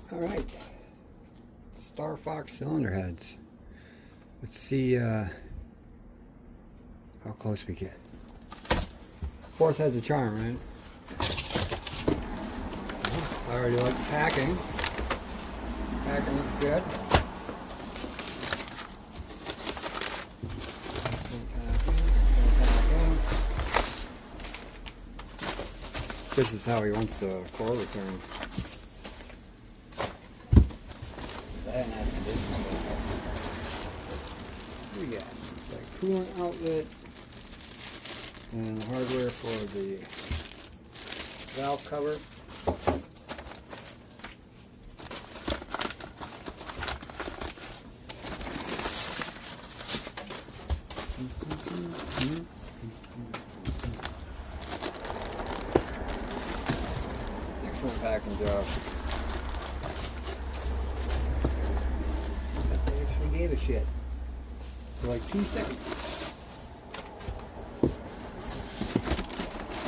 Alright, Starfox cylinder heads. Let's see how close we get. Fourth head's a charm, right? I already like packing. Packing looks good. This is how he wants the core return. That nice condition. What do we got? It's like coolant outlet and hardware for the valve cover. Excellent packing job. They actually gave a shit for like 2 seconds.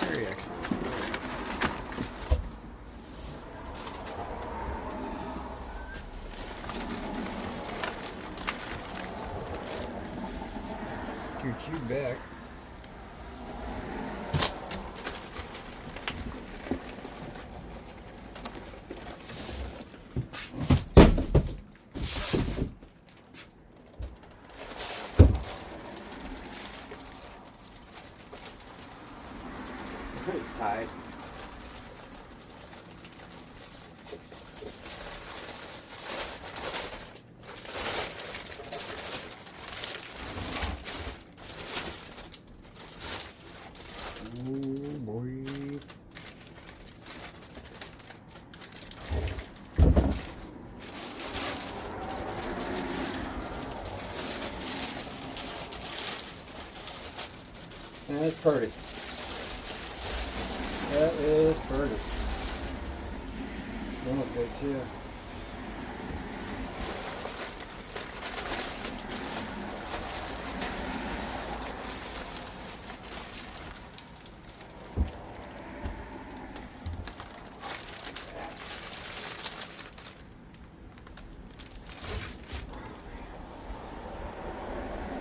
Very excellent. Scoot you back. It's tied. Oh boy. That's pretty. That is pretty. Smells good too.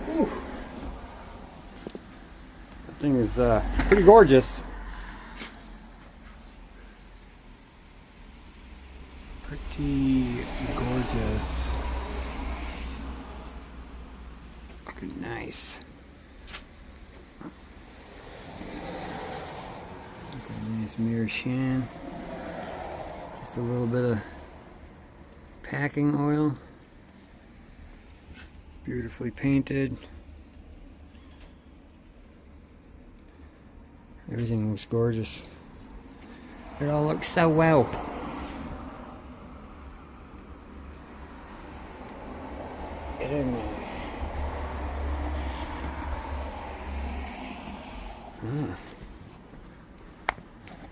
Whew. That thing is pretty gorgeous. Pretty gorgeous. Looking nice. Got that nice mirror sheen. Just a little bit of packing oil. Beautifully painted. Everything looks gorgeous. It all looks so well. Get in there.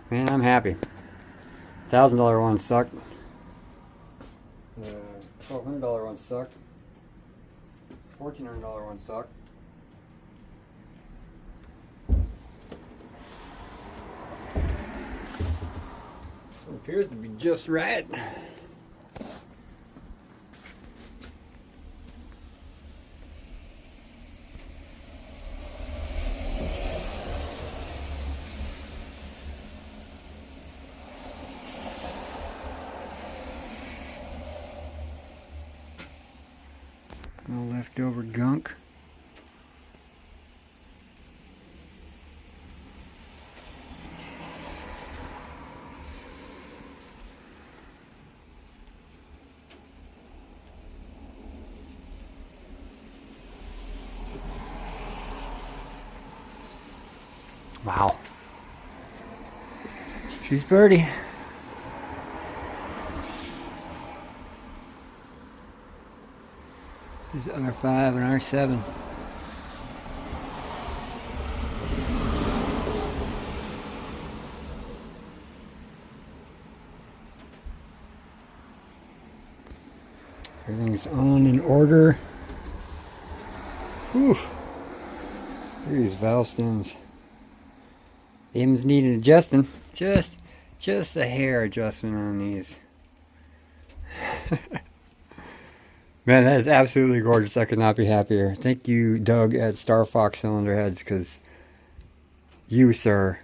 Man, I'm happy. $1,000 one sucked. $1,200 one sucked. $1,400 one sucked. So it appears to be just right. No leftover gunk. Wow. She's pretty. This is R5 and R7. Everything's on in order. Whew. Look at these valve stems. Them's needing adjusting. Just a hair adjustment on these. Man, that is absolutely gorgeous. I could not be happier. Thank you, Doug at Starfox Cylinder Heads, because you, sir,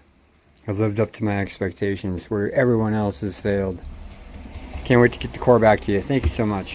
have lived up to my expectations where everyone else has failed. Can't wait to get the core back to you. Thank you so much.